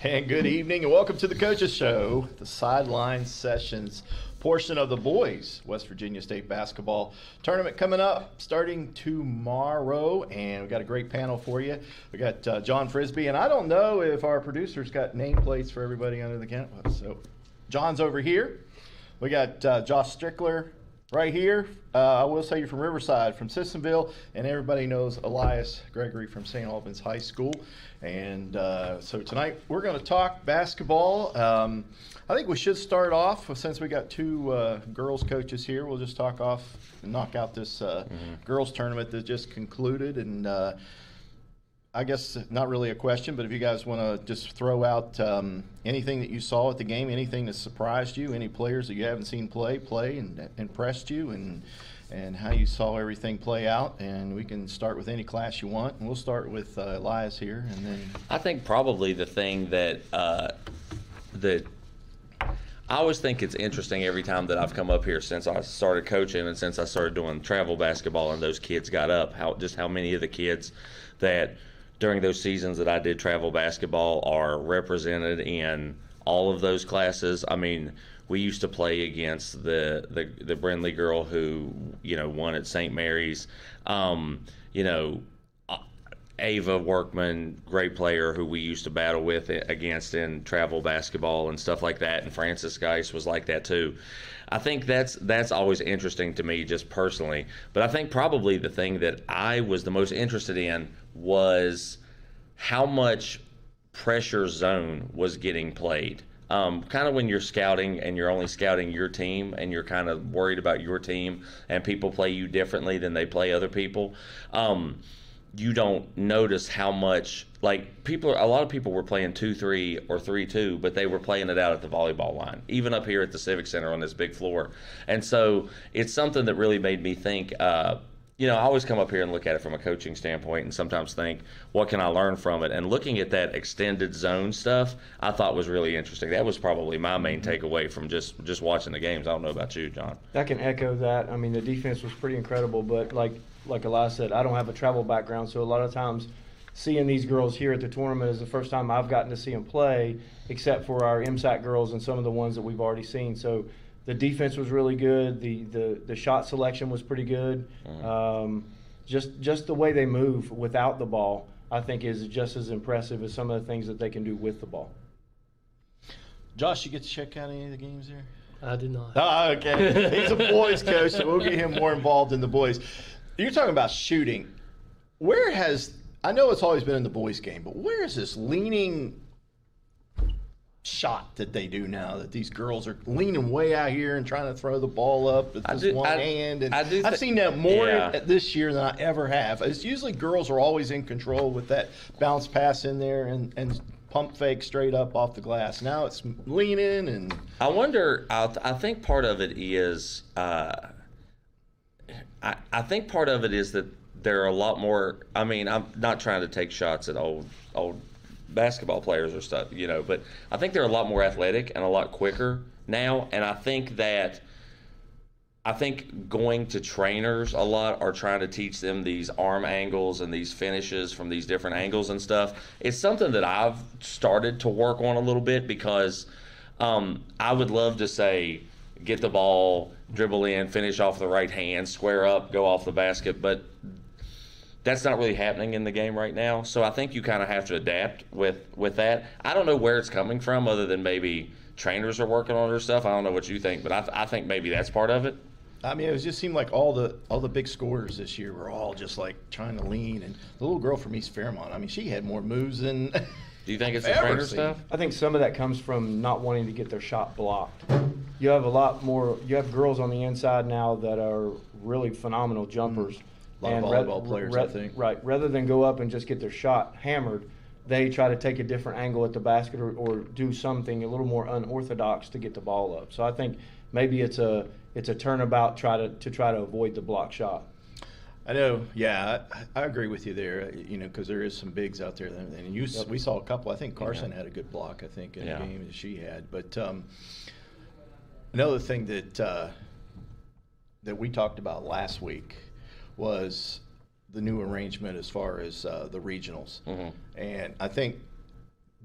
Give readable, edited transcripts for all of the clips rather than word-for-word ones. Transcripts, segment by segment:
And good evening and welcome to the Coaches Show, the Sideline Sessions portion of the boys West Virginia State basketball tournament coming up starting tomorrow, and we got a great panel for you. We got John Frisbee, and I don't know if our producer's got nameplates for everybody under the camera. So John's over here. We got Josh Strickler right here. I will say you're from Riverside, from Sissonville, and everybody knows Elias Gregory from St. Albans High School. And so tonight we're going to talk basketball. I think we should start off, since we got two girls coaches here, we'll just talk off and knock out this girls tournament that just concluded. And I guess not really a question, but if you guys want to just throw out anything that you saw at the game, anything that surprised you, any players that you haven't seen play and impressed you, and how you saw everything play out. And we can start with any class you want, and we'll start with Elias here. And then I think probably the thing that that I always think it's interesting every time that I've come up here since I started coaching and since I started doing travel basketball and those kids got up, how many of the kids that during those seasons that I did travel basketball are represented in all of those classes. I mean, we used to play against the Brindley girl who, won at St. Mary's. Ava Workman, great player who we used to battle with against in travel basketball and stuff like that. And Francis Geis was like that too. I think that's always interesting to me just personally. But I think probably the thing that I was the most interested in was how much pressure zone was getting played. Kind of when you're scouting and you're only scouting your team and you're kind of worried about your team and people play you differently than they play other people. You don't notice how much, a lot of people were playing 2-3 or 3-2, but they were playing it out at the volleyball line, even up here at the Civic Center on this big floor. And so it's something that really made me think, I always come up here and look at it from a coaching standpoint and sometimes think, what can I learn from it? And looking at that extended zone stuff, I thought was really interesting. That was probably my main takeaway from just watching the games. I don't know about you, John. I can echo that. I mean, the defense was pretty incredible, but like Elias said, I don't have a travel background, so a lot of times seeing these girls here at the tournament is the first time I've gotten to see them play, except for our MSAC girls and some of the ones that we've already seen. So the defense was really good. The shot selection was pretty good. Just the way they move without the ball, I think, is just as impressive as some of the things that they can do with the ball. Josh, you get to check out any of the games there? I did not. Oh, okay. He's a boys coach, so we'll get him more involved in the boys. You're talking about shooting. I know it's always been in the boys game, but where is this leaning shot that they do now, that these girls are leaning way out here and trying to throw the ball up with one hand? And I've seen that more this year than I ever have. It's usually girls are always in control with that bounce pass in there and pump fake straight up off the glass. Now it's leaning and I wonder. I think part of it is. I think part of it is that there are a lot more. I mean, I'm not trying to take shots at old basketball players or stuff, but I think they're a lot more athletic and a lot quicker now. And I think going to trainers a lot are trying to teach them these arm angles and these finishes from these different angles and stuff. It's something that I've started to work on a little bit because I would love to say, get the ball, dribble in, finish off the right hand, square up, go off the basket, but that's not really happening in the game right now. So I think you kind of have to adapt with that. I don't know where it's coming from other than maybe trainers are working on their stuff. I don't know what you think, but I think maybe that's part of it. I mean, it just seemed like all the big scorers this year were all just like trying to lean. And the little girl from East Fairmont, I mean, she had more moves than Do you think it's the trainer stuff? I think some of that comes from not wanting to get their shot blocked. You have girls on the inside now that are really phenomenal jumpers. A lot of volleyball players, I think. Right. Rather than go up and just get their shot hammered, they try to take a different angle at the basket or do something a little more unorthodox to get the ball up. So I think maybe it's a turnabout to try to avoid the block shot. I know, yeah, I agree with you there, because there is some bigs out there. And we saw a couple. I think Carson had a good block, I think, in the game that she had. But another thing that we talked about last week was the new arrangement as far as the regionals. And I think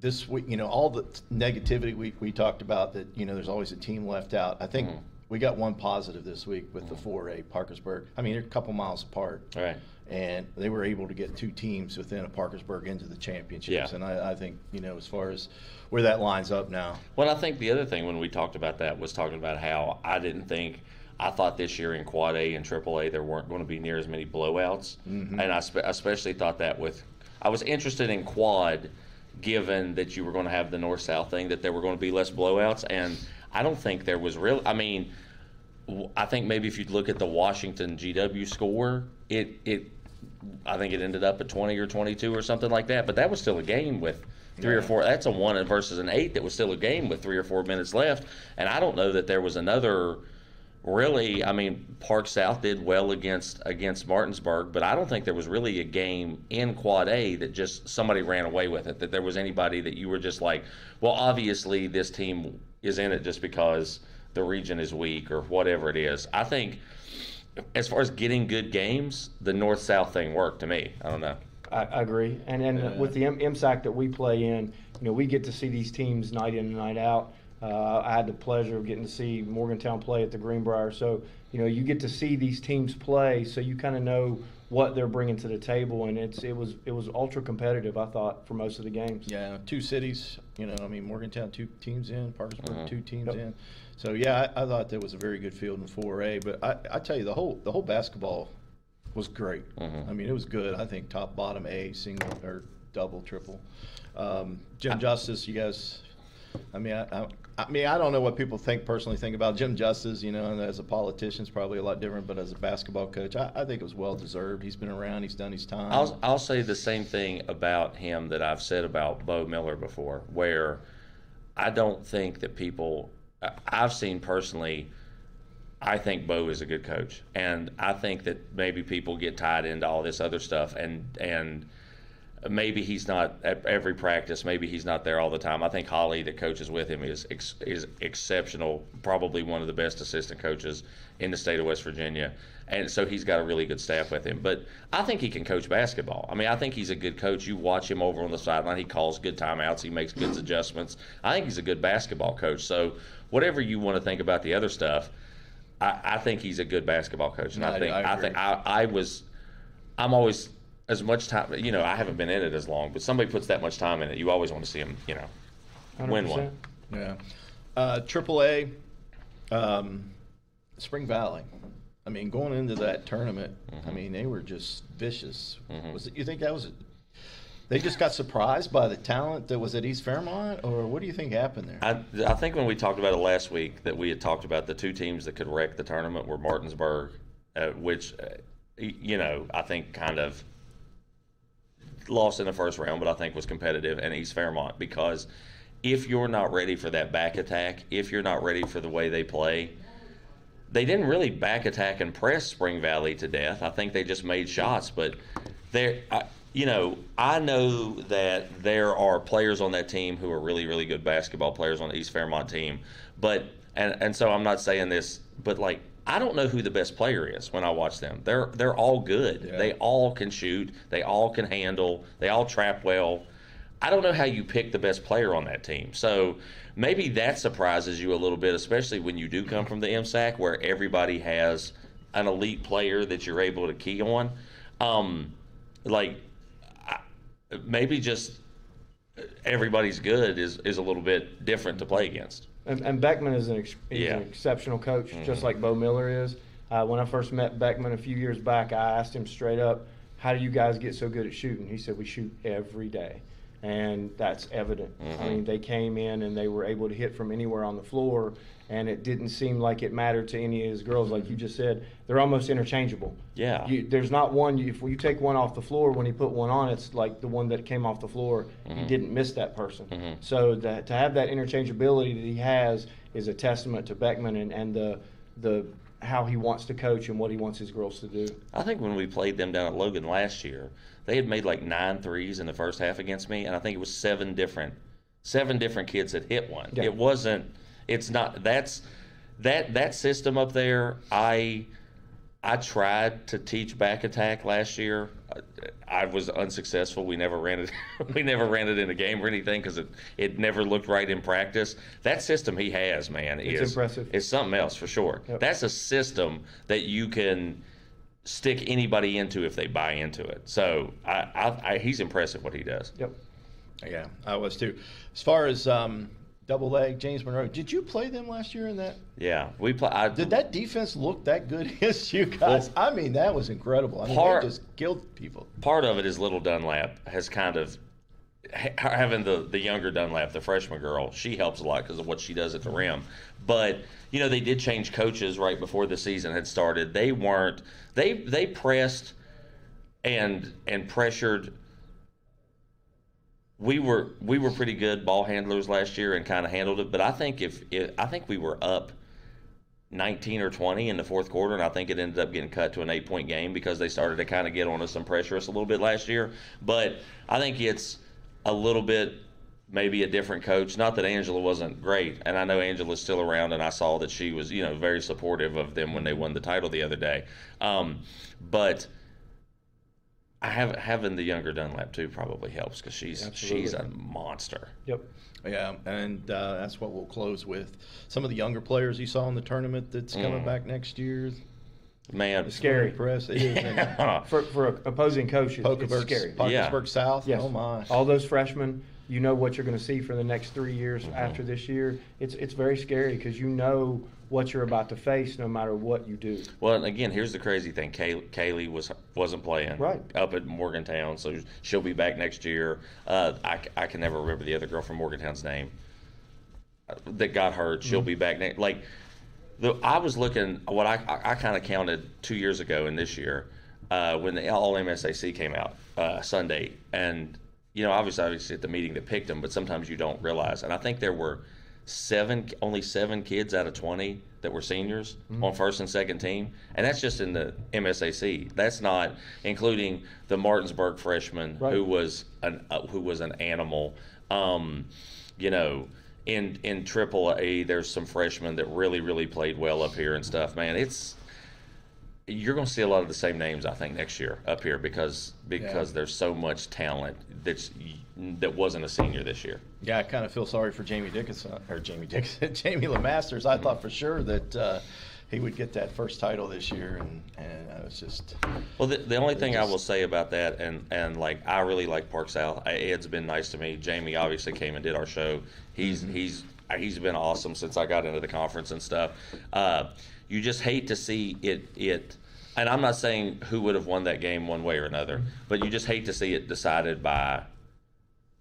this week, all the negativity we talked about, that, there's always a team left out. I think we got one positive this week with the 4A, Parkersburg. I mean, they're a couple miles apart. Right. And they were able to get two teams within a Parkersburg into the championships. Yeah. And I think, as far as where that lines up now. Well, I think the other thing when we talked about that was talking about how I thought this year in Quad A and AAA there weren't going to be near as many blowouts. And I especially thought that I was interested in Quad, given that you were going to have the north-south thing, that there were going to be less blowouts. And I don't think there was real. I mean, I think maybe if you look at the Washington GW score, I think it ended up at 20 or 22 or something like that. But that was still a game with 3 or 4. That's a 1 versus an 8 that was still a game with 3 or 4 minutes left. And I don't know that there was another. Really, I mean, Park South did well against Martinsburg, but I don't think there was really a game in Quad A that just somebody ran away with it, that there was anybody that you were just like, well, obviously this team is in it just because the region is weak or whatever it is. I think as far as getting good games, the north-south thing worked to me. I don't know. I agree. And with the MSAC that we play in, we get to see these teams night in and night out. I had the pleasure of getting to see Morgantown play at the Greenbrier. So, you get to see these teams play, so you kind of know what they're bringing to the table, and it was ultra competitive, I thought, for most of the games. Yeah, 2 cities, Morgantown 2 teams in, Parkersburg 2 teams in. So yeah, I thought that was a very good field in 4A. But I tell you, the whole basketball was great. I mean, it was good. I think top, bottom, A, single or double, triple. Jim Justice, you guys. I mean, I don't know what people personally think about Jim Justice, and as a politician, it's probably a lot different, but as a basketball coach, I think it was well-deserved. He's been around. He's done his time. I'll say the same thing about him that I've said about Bo Miller before, where I don't think that I've seen personally, I think Bo is a good coach. And I think that maybe people get tied into all this other stuff, and maybe he's not at every practice. Maybe he's not there all the time. I think Holly, that coaches with him, is exceptional. Probably one of the best assistant coaches in the state of West Virginia, and so he's got a really good staff with him. But I think he can coach basketball. I mean, I think he's a good coach. You watch him over on the sideline. He calls good timeouts. He makes good adjustments. I think he's a good basketball coach. So whatever you want to think about the other stuff, I think he's a good basketball coach. And I'm always. As much time, I haven't been in it as long, but somebody puts that much time in it, you always want to see them, win 100%. one. Yeah. AAA, Spring Valley. I mean, going into that tournament, I mean, they were just vicious. You think that was they just got surprised by the talent that was at East Fairmont, or what do you think happened there? I think when we talked about it last week, that we had talked about the 2 teams that could wreck the tournament were Martinsburg, which, I think kind of lost in the first round, but I think was competitive, and East Fairmont, because if you're not ready for that back attack, if you're not ready for the way they play, they didn't really back attack and press Spring Valley to death. I think they just made shots, but I know that there are players on that team who are really, really good basketball players on the East Fairmont team, but and so I'm not saying this, but like, I don't know who the best player is when I watch them. They're all good. Yeah. They all can shoot. They all can handle. They all trap well. I don't know how you pick the best player on that team. So maybe that surprises you a little bit, especially when you do come from the MSAC, where everybody has an elite player that you're able to key on. Maybe just everybody's good is a little bit different to play against. And Beckman is an exceptional coach, just like Bo Miller is. When I first met Beckman a few years back, I asked him straight up, how do you guys get so good at shooting? He said, we shoot every day. And that's evident. I mean, they came in and they were able to hit from anywhere on the floor, and it didn't seem like it mattered to any of his girls. Like you just said, they're almost interchangeable. Yeah. There's not one, if you take one off the floor, when he put one on, it's like the one that came off the floor, he didn't miss that person. So to have that interchangeability that he has is a testament to Beckman and the how he wants to coach and what he wants his girls to do. I think when we played them down at Logan last year, they had made like 9 threes in the first half against me, and I think it was 7 different kids that hit one. Yeah. It's not that system up there. I tried to teach back attack last year. I was unsuccessful. We never ran it. We never ran it in a game or anything because it never looked right in practice. That system he has, man, It's impressive. It's something else for sure. Yep. That's a system that you can stick anybody into if they buy into it. So he's impressive what he does. Yep. Yeah, I was too. As far as AA, James Monroe, did you play them last year in that? Yeah, we play. Did that defense look that good against you guys? Well, I mean, that was incredible. I mean, part- they just killed people. Part of it is Little Dunlap has kind of having the younger Dunlap, the freshman girl. She helps a lot because of what she does at the rim. But they did change coaches right before the season had started. They weren't. They pressed and pressured. We were pretty good ball handlers last year and kind of handled it. But I think I think we were up 19 or 20 in the fourth quarter, and I think it ended up getting cut to an 8-point game because they started to kind of get on us and pressure us a little bit last year. But I think it's a little bit maybe a different coach. Not that Angela wasn't great, and I know Angela's still around, and I saw that she was very supportive of them when they won the title the other day. But having the younger Dunlap too probably helps because she's a monster. Yep. Yeah, and that's what we'll close with. Some of the younger players you saw in the tournament that's coming back next year. Man, It's scary. Impressive. It is. Yeah. For opposing coaches, it's scary. Parkersburg South. Yes. Oh my. All those freshmen, you know what you're going to see for the next 3 years after this year. It's very scary because you know what you're about to face no matter what you do. Well, and again, here's the crazy thing. Kaylee wasn't playing Right. up at Morgantown, so she'll be back next year. I can never remember the other girl from Morgantown's name that got hurt. She'll be back next. I was looking what I kind of counted 2 years ago and this year when the All MSAC came out Sunday, and obviously at the meeting that picked them, but sometimes you don't realize. And I think there were only seven kids out of 20 that were seniors on first and second team, and that's just in the MSAC. That's not including the Martinsburg freshman who was an animal. In AAA, there's some freshmen that really played well up here and stuff. Man, you're going to see a lot of the same names, I think, next year up here because there's so much talent that wasn't a senior this year. Yeah, I kind of feel sorry for Jamie LeMasters. I thought for sure that he would get that first title this year, and I was just. Well, the only thing I will say about that, and I really like Park South. Ed's been nice to me. Jamie obviously came and did our show. He's been awesome since I got into the conference and stuff. You just hate to see it. And I'm not saying who would have won that game one way or another, but you just hate to see it decided by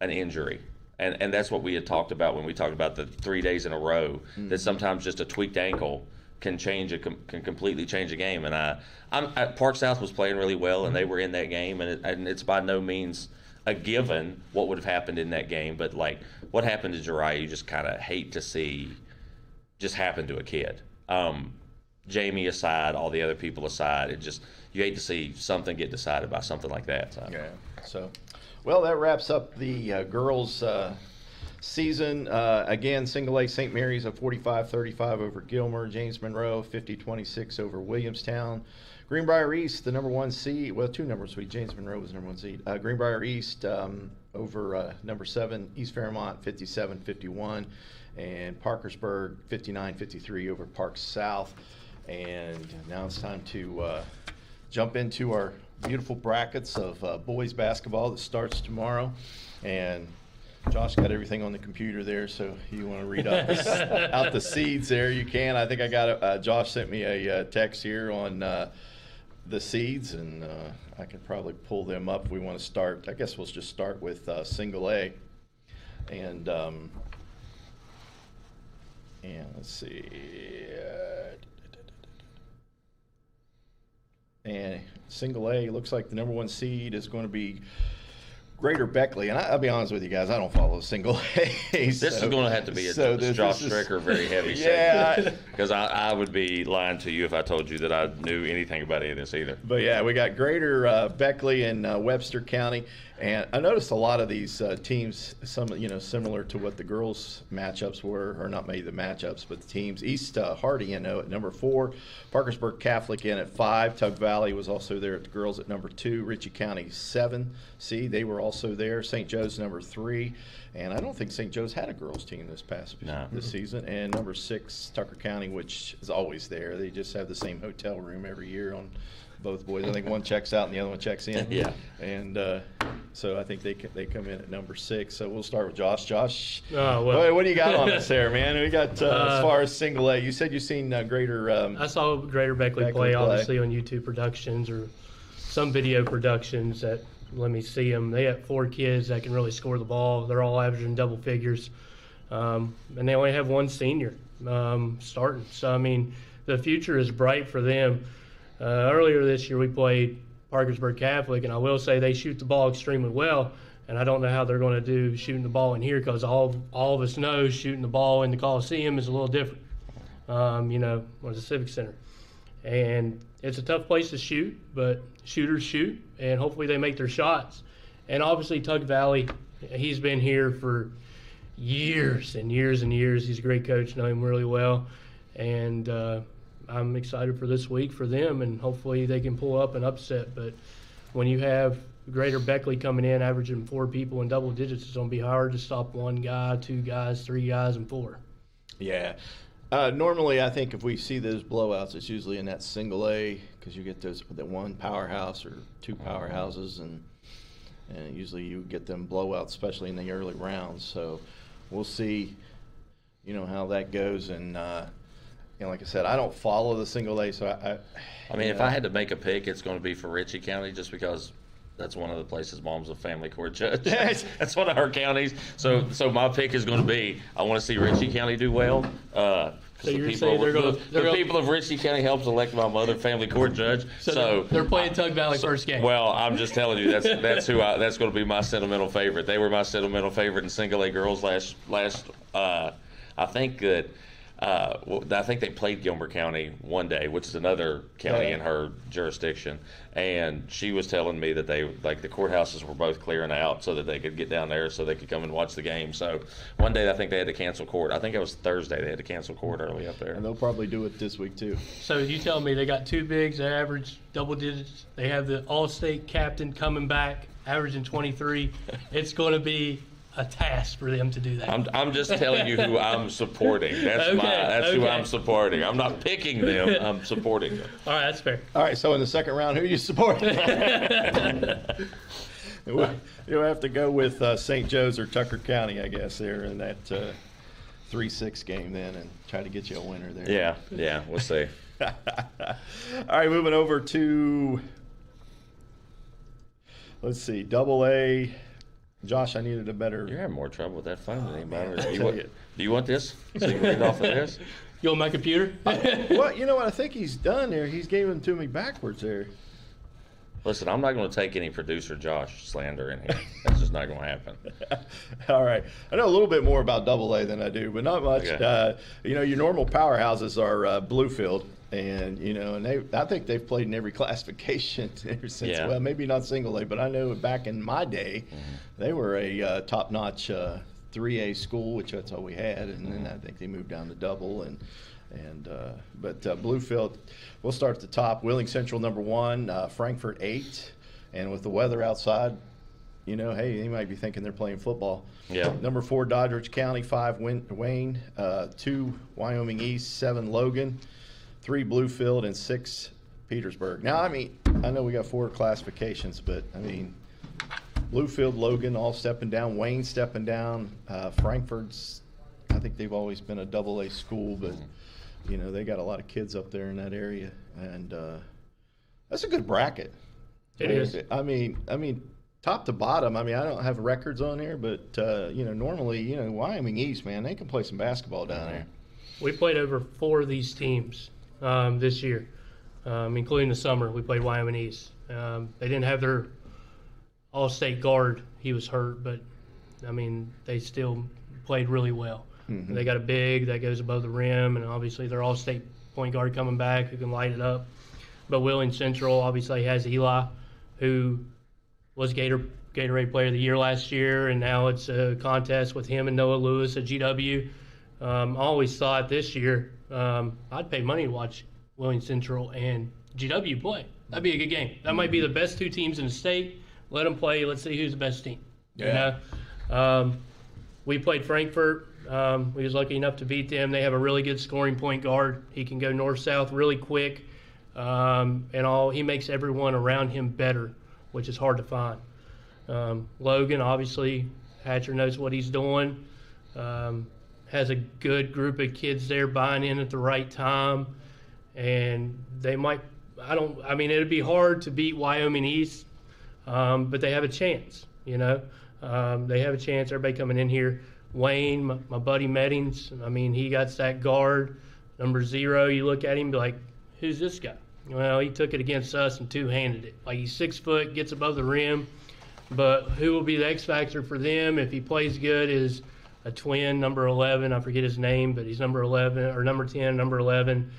an injury. And that's what we had talked about when we talked about the 3 days in a row, that sometimes just a tweaked ankle can completely change a game. And Park South was playing really well, and they were in that game, and it's by no means a given what would have happened in that game. But what happened to Jariah, you just kind of hate to see just happen to a kid. Jamie aside, all the other people aside, you hate to see something get decided by something like that. So. Yeah. So, well, that wraps up the girls' season. Again, single A St. Mary's a 45-35 over Gilmer. James Monroe 50-26 over Williamstown. Greenbrier East, the number 1 seed. Well, 2 numbers seed. James Monroe was the number 1 seed. Greenbrier East over number 7 East Fairmont 57-51, and Parkersburg 59-53 over Park South. And now it's time to jump into our beautiful brackets of boys basketball that starts tomorrow. And Josh got everything on the computer there, so you want to read out the seeds there, you can. I think I got Josh sent me a text here on the seeds, and I can probably pull them up if we want to start. I guess we'll just start with single A. And let's see. And single A, looks like the number 1 seed is going to be Greater Beckley, and I'll be honest with you guys, I don't follow single A. This is going to have to be a Josh Stricker very heavy segment. Because I would be lying to you if I told you that I knew anything about any of this either. But yeah, we got Greater Beckley and Webster County, and I noticed a lot of these teams, some similar to what the girls' matchups were, or not maybe the matchups, but the teams. East Hardy, at number 4, Parkersburg Catholic in at 5, Tug Valley was also there at the girls at number 2, Ritchie County 7. See, they were also there. St. Joe's number 3, and I don't think St. Joe's had a girls' team this season. And number 6, Tucker County, which is always there. They just have the same hotel room every year on both boys. I think one checks out and the other one checks in. Yeah. And so I think they come in at number 6. So we'll start with Josh. Josh, well, what do you got on us there, man? We got as far as single A. You said you've seen Greater. I saw Greater Beckley play, obviously on YouTube Productions or some video productions that let me see them. They have 4 kids that can really score the ball. They're all averaging double figures, and they only have 1 senior starting. So I mean, the future is bright for them. Earlier this year, we played Parkersburg Catholic, and I will say they shoot the ball extremely well. And I don't know how they're going to do shooting the ball in here because all of us know shooting the ball in the Coliseum is a little different, or the Civic Center. And it's a tough place to shoot, but shooters shoot, and hopefully they make their shots. And obviously Tug Valley, he's been here for years and years and years. He's a great coach, know him really well. And I'm excited for this week for them, and hopefully they can pull up an upset. But when you have Greater Beckley coming in, averaging 4 people in double digits, it's going to be hard to stop 1 guy, 2 guys, 3 guys, and 4. Yeah. Normally, I think if we see those blowouts, it's usually in that single A because you get that 1 powerhouse or 2 powerhouses, and usually you get them blowouts, especially in the early rounds. So we'll see, how that goes. And like I said, I don't follow the single A, so I mean, if I had to make a pick, it's going to be for Ritchie County just because that's one of the places Mom's a family court judge. That's one of her counties. So my pick is going to be I want to see Ritchie County do well. So you're saying the people of Ritchie County helps elect my mother family court judge. So they're playing Tug Valley first game. Well, I'm just telling you that's going to be my sentimental favorite. They were my sentimental favorite in single A girls last. I think that. I think they played Gilmer County one day, which is another county in her jurisdiction, and she was telling me that the courthouses were both clearing out so that they could get down there so they could come and watch the game. So one day I think they had to cancel court. I think it was Thursday they had to cancel court early up there. And they'll probably do it this week too. So you tell me they got 2 bigs that average double digits. They have the All-State captain coming back, averaging 23. It's going to be a task for them to do that. I'm just telling you who I'm supporting. That's who I'm supporting. I'm not picking them. I'm supporting them. All right, that's fair. All right, so in the second round, who are you supporting? You'll have to go with St. Joe's or Tucker County, I guess, there in that 3-6 game then, and try to get you a winner there. Yeah, we'll see. All right, moving over to, let's see, AA. Josh, I needed a better. You're having more trouble with that phone than anybody. Do you want this? So you can read off of this? You want my computer? Well, you know what I think he's done there? He's gave them to me backwards there. Listen, I'm not going to take any producer Josh slander in here. That's just not going to happen. All right. I know a little bit more about AA than I do, but not much. Okay. Your normal powerhouses are Bluefield. And, I think they've played in every classification ever since. Yeah. Well, maybe not single A, but I know back in my day, they were a top-notch 3A school, which that's all we had. And then I think they moved down to double. But Bluefield, we'll start at the top. Wheeling Central, number 1. Frankfort, 8. And with the weather outside, hey, you might be thinking they're playing football. Yeah. Number 4, Doddridge County, 5, Wayne. 2, Wyoming East, 7, Logan. 3, Bluefield, and 6, Petersburg. Now, I know we got 4 classifications, but, Bluefield, Logan all stepping down. Wayne stepping down. Frankfurt's, I think they've always been a AA school, but, they got a lot of kids up there in that area. And that's a good bracket. It is. Top to bottom, I don't have records on there, but, normally, Wyoming East, man, they can play some basketball down there. We played over 4 of these teams this year, including the summer. We played Wyoming East. They didn't have their all-state guard. He was hurt, but, I mean, they still played really well. Mm-hmm. They got a big that goes above the rim, and obviously their all-state point guard coming back who can light it up. But Wheeling Central obviously has Eli, who was Gatorade Player of the Year last year, and now it's a contest with him and Noah Lewis at GW. I always thought this year I'd pay money to watch Wheeling Central and GW play. That'd be a good game. That might be the best two teams in the state. Let them play. Let's see who's the best team. Yeah. You know? We played Frankfurt. We was lucky enough to beat them. They have a really good scoring point guard. He can go north-south really quick, he makes everyone around him better, which is hard to find. Logan, obviously, Hatcher knows what he's doing. Has a good group of kids there buying in at the right time, and they might. It'd be hard to beat Wyoming East, but they have a chance. You know, they have a chance. Everybody coming in here. Wayne, my buddy Meddings, he got that guard, number 0. You look at him and be like, who's this guy? Well, he took it against us and two-handed it. Like, he's 6 foot, gets above the rim, but who will be the X factor for them if he plays good is a twin, number 11. I forget his name, but he's number 11, or number 10, number 11,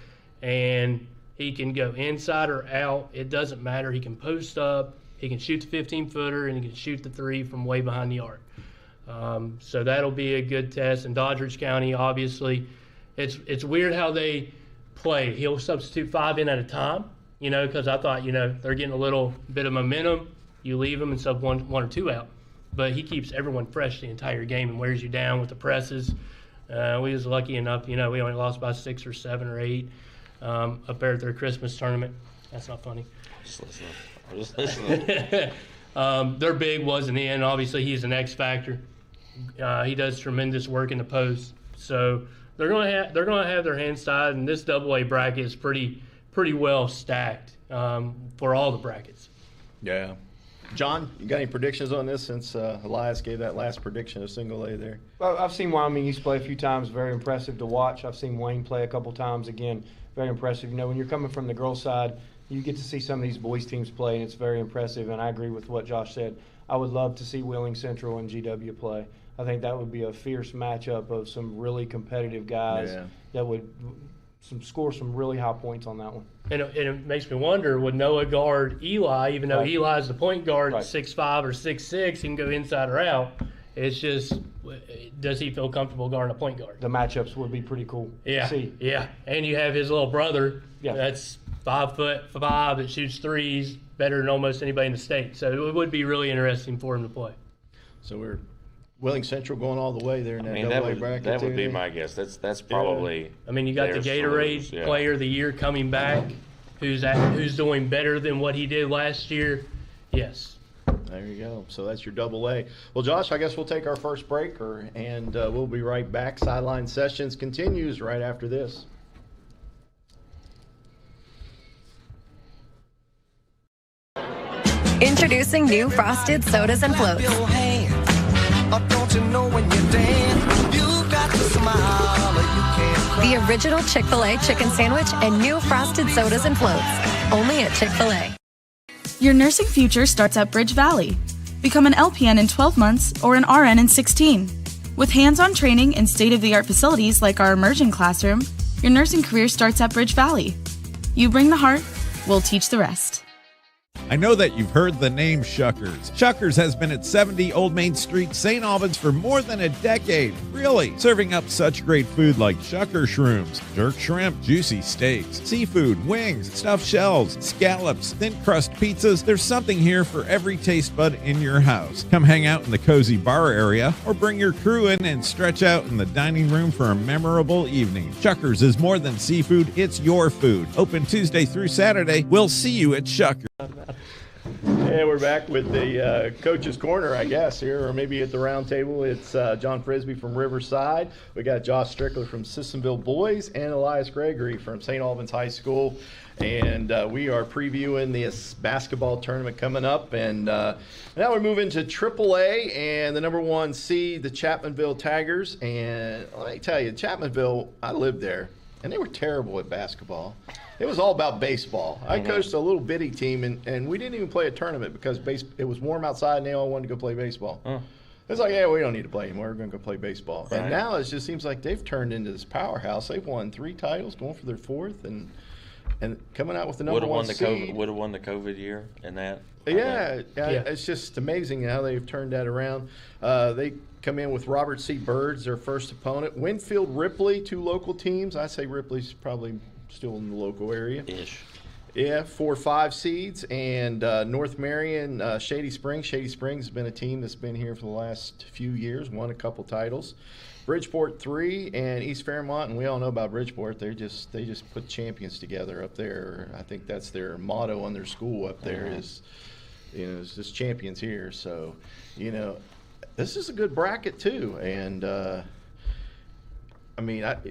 and he can go inside or out. It doesn't matter. He can post up, he can shoot the 15-footer, and he can shoot the 3 from way behind the arc. So that'll be a good test. And Doddridge County, obviously, it's weird how they play. He'll substitute 5 in at a time, because I thought, they're getting a little bit of momentum. You leave them and sub one or two out. But he keeps everyone fresh the entire game and wears you down with the presses. We was lucky enough, we only lost by 6 or 7 or 8 up there at their Christmas tournament. That's not funny. I'm just listening. Their big wasn't in. Obviously, he's an X factor. He does tremendous work in the post. So they're gonna have their hands tied, and this AA bracket is pretty well stacked for all the brackets. Yeah. John, you got any predictions on this since Elias gave that last prediction of single A there? Well, I've seen Wyoming East play a few times. Very impressive to watch. I've seen Wayne play a couple times. Again, very impressive. When you're coming from the girls' side, you get to see some of these boys' teams play, and it's very impressive. And I agree with what Josh said. I would love to see Wheeling Central and GW play. I think that would be a fierce matchup of some really competitive guys that would score some really high points on that one. And it makes me wonder, would Noah guard Eli, even though Eli's the point guard, Right. 6'5" or 6'6", he can go inside or out. It's just, does he feel comfortable guarding a point guard? The matchups would be pretty cool to see. Yeah. And you have his little brother that's 5'5" that shoots threes better than almost anybody in the state. So it would be really interesting for him to play. So we're Wheeling Central going all the way there in that AA bracket. That would be my guess. That's probably. You got the Gatorade Player of the Year coming back, who's doing better than what he did last year. Yes. There you go. So that's your AA. Well, Josh, I guess we'll take our first break, and we'll be right back. Sideline Sessions continues right after this. Introducing new frosted sodas and floats. The original Chick-fil-A chicken sandwich and new frosted sodas and floats. Only at Chick-fil-A. Your nursing future starts at Bridge Valley. Become an LPN in 12 months or an RN in 16. With hands-on training and state-of-the-art facilities like our immersion classroom, your nursing career starts at Bridge Valley. You bring the heart, we'll teach the rest. I know that you've heard the name Shuckers. Shuckers has been at 70 Old Main Street, St. Albans for more than a decade. Really, serving up such great food like Shucker shrooms, jerk shrimp, juicy steaks, seafood, wings, stuffed shells, scallops, thin crust pizzas. There's something here for every taste bud in your house. Come hang out in the cozy bar area or bring your crew in and stretch out in the dining room for a memorable evening. Shuckers is more than seafood, it's your food. Open Tuesday through Saturday. We'll see you at Shuckers. And we're back with the Coach's Corner, I guess, here, or maybe at the round table. It's John Frisbee from Riverside. We got Josh Strickler from Sissonville Boys and Elias Gregory from St. Albans High School. And we are previewing this basketball tournament coming up. And now we're moving to AAA and the number 1 seed, the Chapmanville Tigers. And let me tell you, Chapmanville, I lived there, and they were terrible at basketball. it was all about baseball. I coached a little bitty team, and we didn't even play a tournament because it was warm outside, and they all wanted to go play baseball. It's like, yeah, we don't need to play anymore. We're going to go play baseball. Right. And now it just seems like they've turned into this powerhouse. They've won 3 titles, going for their 4th, and coming out with the number one seed. Would have won the COVID year in that. Yeah, it's just amazing how they've turned that around. They come in with Robert C. Birds, their first opponent. Winfield, Ripley, 2 local teams. I say Ripley's probably still in the local area. Ish. Yeah, 4 or 5 seeds. And North Marion, Shady Springs. Shady Springs has been a team that's been here for the last few years, won a couple titles. Bridgeport 3 and East Fairmont, and we all know about Bridgeport. They just put champions together up there. I think that's their motto on their school up there is, it's just champions here. So, this is a good bracket too. And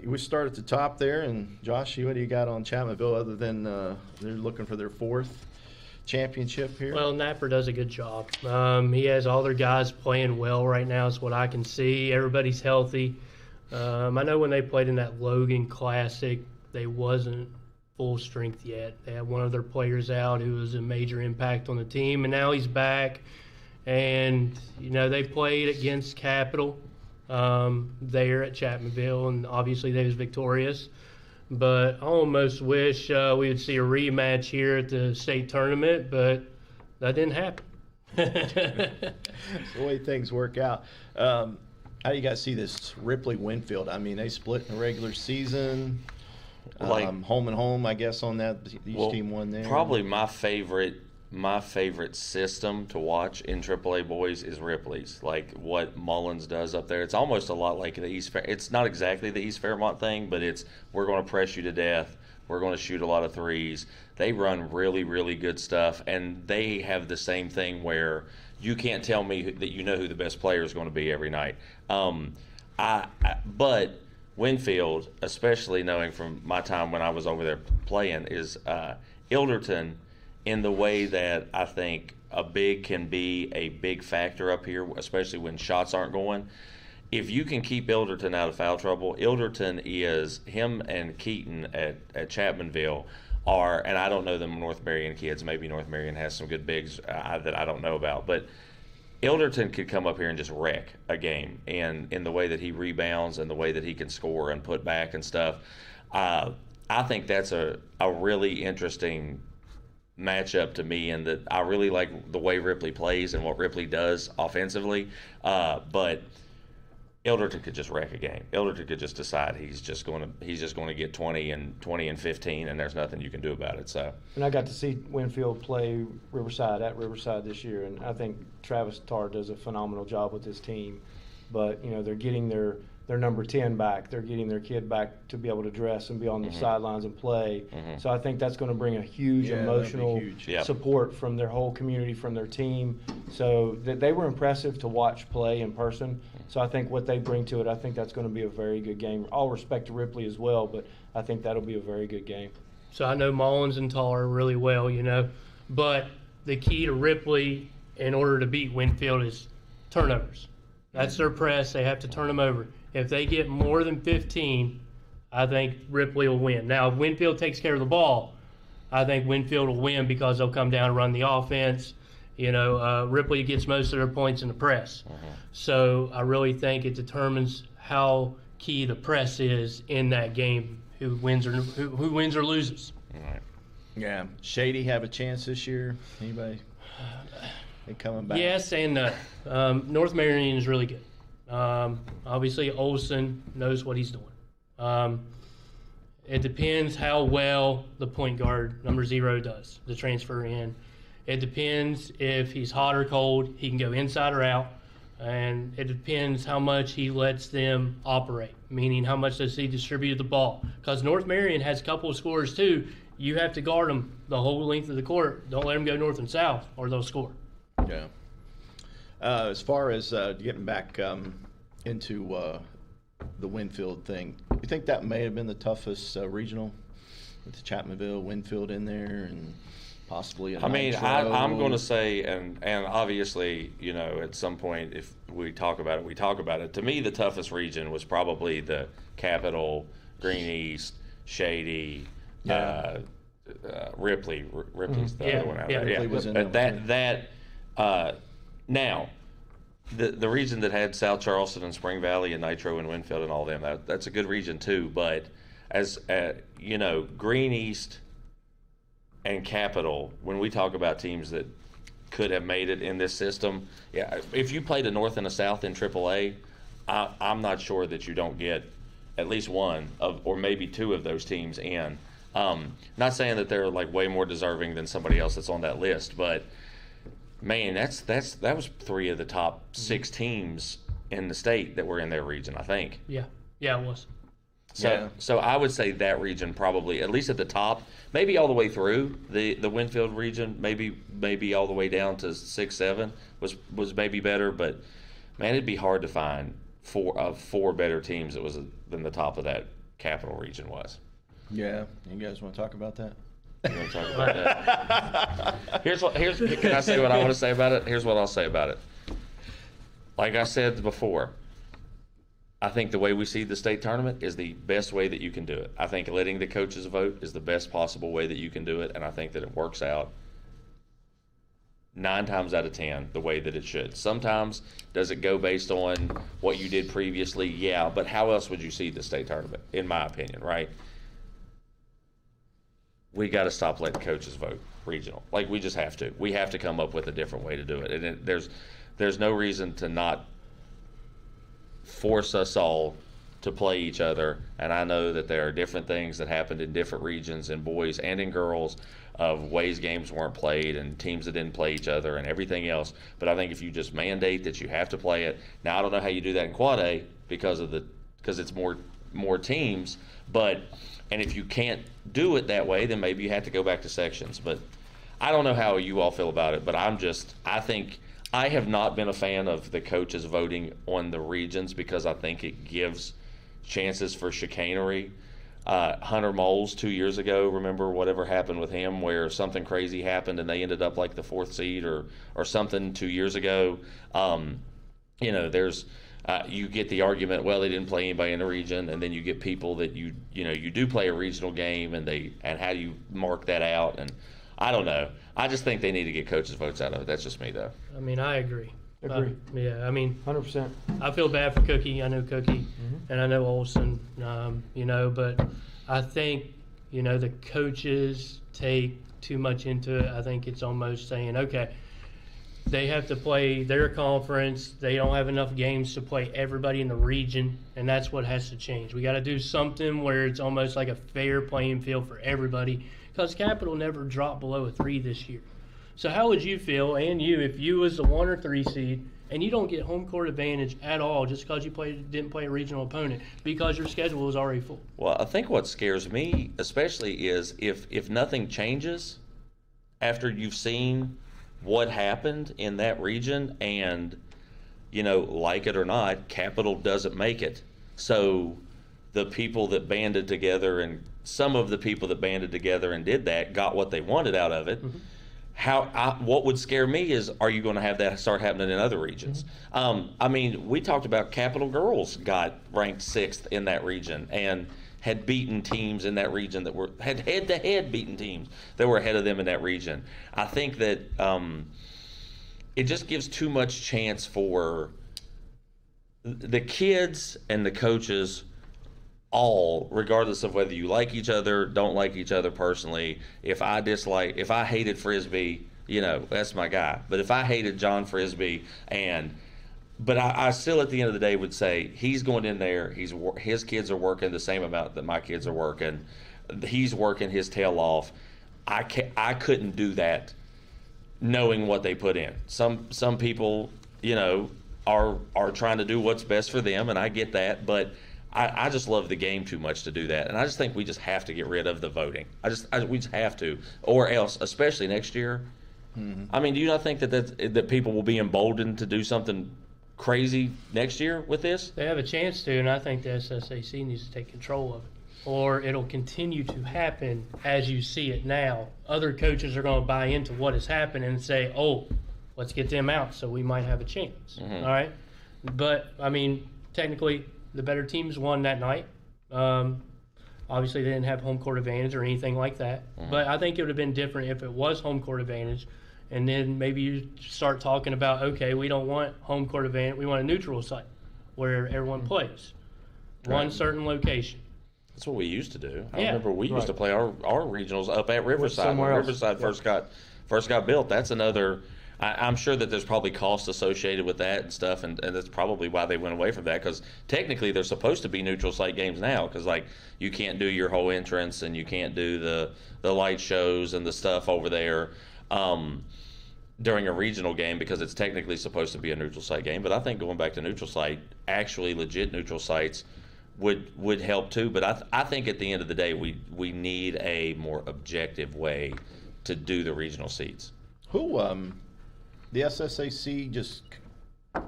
we start at the top there. And Josh, what do you got on Chapmanville other than they're looking for their 4th championship here? Well, Napper does a good job. He has all their guys playing well right now is what I can see. Everybody's healthy. I know when they played in that Logan Classic, they wasn't full strength yet. They had one of their players out who was a major impact on the team, and now he's back. And, they played against Capital there at Chapmanville, and obviously they was victorious. But I almost wish we would see a rematch here at the state tournament, but that didn't happen. That's the way things work out. How do you guys see this Ripley-Winfield? They split in the regular season, home and home, I guess, on that. Each team won there. Probably my favorite system to watch in AAA boys is Ripley's, like what Mullins does up there. It's almost a lot like the East Fair. It's not exactly the East Fairmont thing, but we're going to press you to death. We're going to shoot a lot of threes. They run really, really good stuff, and they have the same thing where you can't tell me that you know who the best player is going to be every night. But Winfield, especially knowing from my time when I was over there playing, is Ilderton, in the way that I think a big can be a big factor up here, especially when shots aren't going. If you can keep Ilderton out of foul trouble, Ilderton is him and Keaton at Chapmanville are, and I don't know them North Marion kids. Maybe North Marion has some good bigs that I don't know about, but Ilderton could come up here and just wreck a game, and in the way that he rebounds and the way that he can score and put back and stuff. I think that's a really interesting matchup to me, and that I really like the way Ripley plays and what Ripley does offensively. But Ilderton could just wreck a game. Ilderton could just decide he's just going to get 20 and 15, and there's nothing you can do about it. So. And I got to see Winfield play Riverside at Riverside this year, and I think Travis Tarr does a phenomenal job with his team. But they're getting their number 10 back. They're getting their kid back to be able to dress and be on the sidelines and play. So I think that's going to bring a huge emotional support from their whole community, from their team. So they were impressive to watch play in person. So I think what they bring to it, I think that's going to be a very good game. All respect to Ripley as well, but I think that'll be a very good game. So I know Mullins and Tar really well, but the key to Ripley in order to beat Winfield is turnovers. That's their press. They have to turn them over. If they get more than 15, I think Ripley will win. Now, if Winfield takes care of the ball, I think Winfield will win because they'll come down and run the offense. Ripley gets most of their points in the press. So I really think it determines how key the press is in that game, who wins or loses. All right. Yeah. Shady have a chance this year? Anybody? They coming back? Yes and no. North Marion is really good. Obviously, Olson knows what he's doing. It depends how well the point guard, number 0, does, the transfer in. It depends if he's hot or cold. He can go inside or out. And it depends how much he lets them operate, meaning how much does he distribute the ball. Because North Marion has a couple of scorers, too. You have to guard them the whole length of the court. Don't let them go north and south, or they'll score. Yeah. As far as getting back into the Winfield thing, you think that may have been the toughest regional with the Chapmanville, Winfield in there, and possibly a I'm going to say, and obviously, at some point, if we talk about it. To me, the toughest region was probably the Capital, Green East, Shady, Ripley's the other one out there. Ripley was in that now, the region that had South Charleston and Spring Valley and Nitro and Winfield and all them, that's a good region too. But as Green East and Capital, when we talk about teams that could have made it in this system, if you played a North and a South in AAA, I'm not sure that you don't get at least one or maybe two of those teams in. Not saying that they're like way more deserving than somebody else that's on that list, but man, that was 3 of the top 6 teams in the state that were in their region, I think. Yeah, it was. So I would say that region probably, at least at the top, maybe all the way through the Winfield region, maybe all the way down to 6, 7 was maybe better, but man, it'd be hard to find 4 better teams than the top of that Capital region was. Yeah, you guys want to talk about that? You want to talk about that? Can I say what I want to say about it? Here's what I'll say about it. Like I said before, I think the way we see the state tournament is the best way that you can do it. I think letting the coaches vote is the best possible way that you can do it, and I think that it works out 9 times out of 10 the way that it should. Sometimes, does it go based on what you did previously? Yeah, but how else would you see the state tournament, in my opinion, right? We got to stop letting coaches vote regional. Like, we just have to. We have to come up with a different way to do it. And there's no reason to not force us all to play each other. And I know that there are different things that happened in different regions, in boys and in girls, of ways games weren't played and teams that didn't play each other and everything else. But I think if you just mandate that you have to play it, now I don't know how you do that in Quad A because it's more teams, and if you can't do it that way, then maybe you have to go back to sections. But I don't know how you all feel about it, but I think I have not been a fan of the coaches voting on the regions because I think it gives chances for chicanery. Hunter Moles 2 years ago, remember whatever happened with him where something crazy happened and they ended up like the 4th seed or something 2 years ago. There's you get the argument, well, they didn't play anybody in the region, and then you get people that you do play a regional game, and how do you mark that out? And I don't know. I just think they need to get coaches' votes out of it. That's just me, though. I mean, I agree. Agree. Yeah, I mean, 100%. I feel bad for Cookie. I know Cookie, and I know Olson. But I think the coaches take too much into it. I think it's almost saying, okay, they have to play their conference. They don't have enough games to play everybody in the region, and that's what has to change. We got to do something where it's almost like a fair playing field for everybody, because Capital never dropped below a 3 this year. So how would you feel, and if you was the 1 or 3 seed, and you don't get home court advantage at all just because you didn't play a regional opponent because your schedule was already full? Well, I think what scares me especially is if nothing changes after you've seen what happened in that region, and like it or not, Capital doesn't make it. So the people that banded together, and some of the people that banded together and did that got what they wanted out of it. What would scare me is, are you going to have that start happening in other regions? We talked about Capital girls got ranked 6th in that region and had beaten teams in that region that had head-to-head beaten teams that were ahead of them in that region. I think that it just gives too much chance for the kids and the coaches, all, regardless of whether you like each other, don't like each other personally. If I hated Frisbee, that's my guy. But if I hated John Frisbee, but I still at the end of the day would say he's going in there. His kids are working the same amount that my kids are working. He's working his tail off. I couldn't do that, knowing what they put in. Some people, are trying to do what's best for them, and I get that. But I just love the game too much to do that, and I just think we just have to get rid of the voting. We just have to, or else, especially next year. I mean, do you not think that people will be emboldened to do something crazy next year with this? They have a chance to, and I think the SSAC needs to take control of it, or it'll continue to happen as you see it now. Other coaches are going to buy into what has happened and say, oh, let's get them out so we might have a chance. All right? But, technically, the better teams won that night. Obviously, they didn't have home court advantage or anything like that. But I think it would have been different if it was home court advantage. And then maybe you start talking about, okay, we don't want home court advantage. We want a neutral site where everyone plays. One certain location. That's what we used to do. I Yeah. remember we used to play our regionals up at Riverside. When somewhere else. Riverside first got built. That's another. I'm sure that there's probably costs associated with that and stuff, and that's probably why they went away from that, because technically they're supposed to be neutral site games now, because like you can't do your whole entrance and you can't do the light shows and the stuff over there during a regional game, because it's technically supposed to be a neutral site game. But I think going back to neutral site, actually legit neutral sites would help too. But I think at the end of the day we need a more objective way to do the regional seats. Who the SSAC just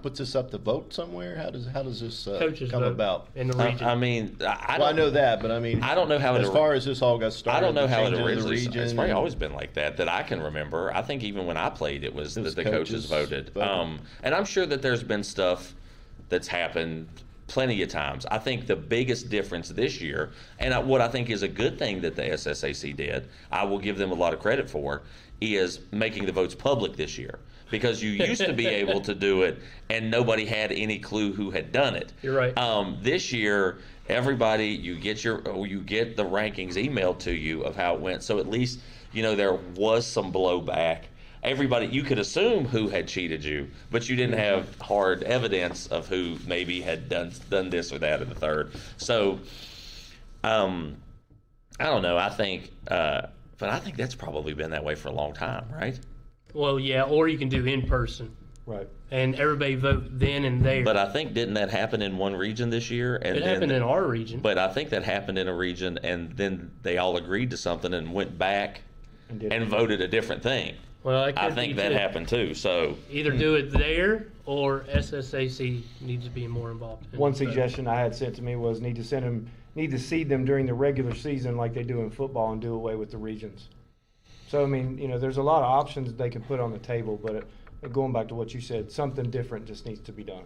puts this up to vote somewhere? How does this Coaches come vote about? in the region. I mean, I know that, but I mean, I don't know how as far as this all got started. I don't know how it changing the originally. region, It's probably always been like that I can remember. I think even when I played, it was that the coaches voted. And I'm sure that there's been stuff that's happened plenty of times. I think the biggest difference this year, and what I think is a good thing that the SSAC did, I will give them a lot of credit for, is making the votes public this year. Because you used to be able to do it and nobody had any clue who had done it. You're right. This year, everybody, you get the rankings emailed to you of how it went. So at least, there was some blowback. Everybody, you could assume who had cheated you, but you didn't have hard evidence of who maybe had done this or that or the third. So, I don't know. I think, but I think that's probably been that way for a long time, right? Well, yeah, or you can do in person. Right. And everybody vote then and there. But I think, didn't that happen in one region this year? And it happened in our region. But I think that happened in a region, and then they all agreed to something and went back and voted a different thing. Well, I think that happened too. So either do it there, or SSAC needs to be more involved. One suggestion I had sent to me was need to seed them during the regular season like they do in football and do away with the regions. So, I mean, there's a lot of options they can put on the table, but going back to what you said, something different just needs to be done.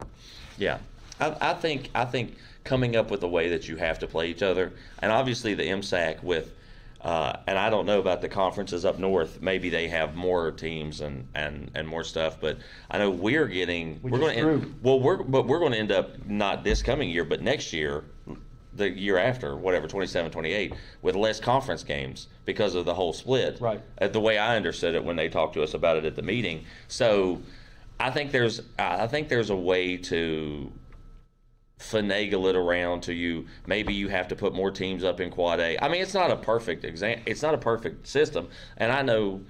Yeah. I think coming up with a way that you have to play each other, and obviously the MSAC with, and I don't know about the conferences up north, maybe they have more teams and more stuff, but I know we're going to end up not this coming year, but next year, the year after, whatever, 27, 28, with less conference games because of the whole split. Right. The way I understood it when they talked to us about it at the meeting. So I think there's a way to finagle it around to you. Maybe you have to put more teams up in Quad A. I mean, it's not a perfect it's not a perfect system. And I know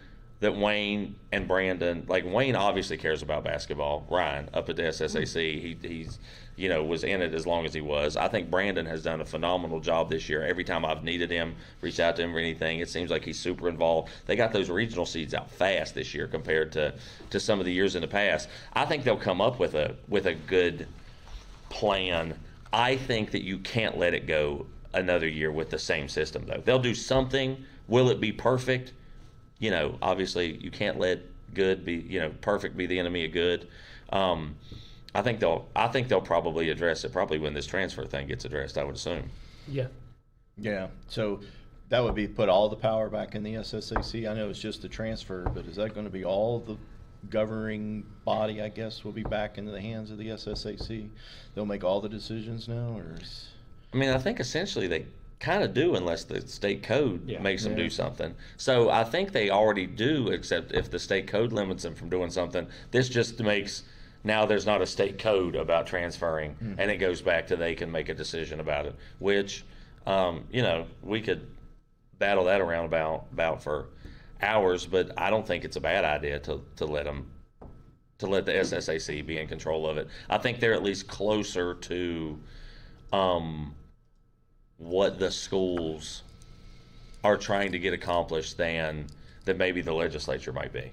that Wayne and Brandon, like Wayne obviously cares about basketball. Ryan up at the SSAC, he's was in it as long as he was. I think Brandon has done a phenomenal job this year. Every time I've needed him, reached out to him or anything, it seems like he's super involved. They got those regional seeds out fast this year compared to some of the years in the past. I think they'll come up with a good plan. I think that you can't let it go another year with the same system, though. They'll do something. Will it be perfect? Obviously you can't let good be, perfect be the enemy of good. I think they'll probably address it probably when this transfer thing gets addressed, I would assume. Yeah. Yeah. So that would be put all the power back in the SSAC. I know it's just the transfer, but is that going to be all the governing body, I guess, will be back into the hands of the SSAC? They'll make all the decisions now, or I mean, I think essentially they kind of do unless the state code makes them do something. So I think they already do, except if the state code limits them from doing something. This just makes now there's not a state code about transferring, and it goes back to they can make a decision about it, which we could battle that around about for hours, but I don't think it's a bad idea to let the SSAC be in control of it. I think they're at least closer to what the schools are trying to get accomplished than maybe the legislature might be.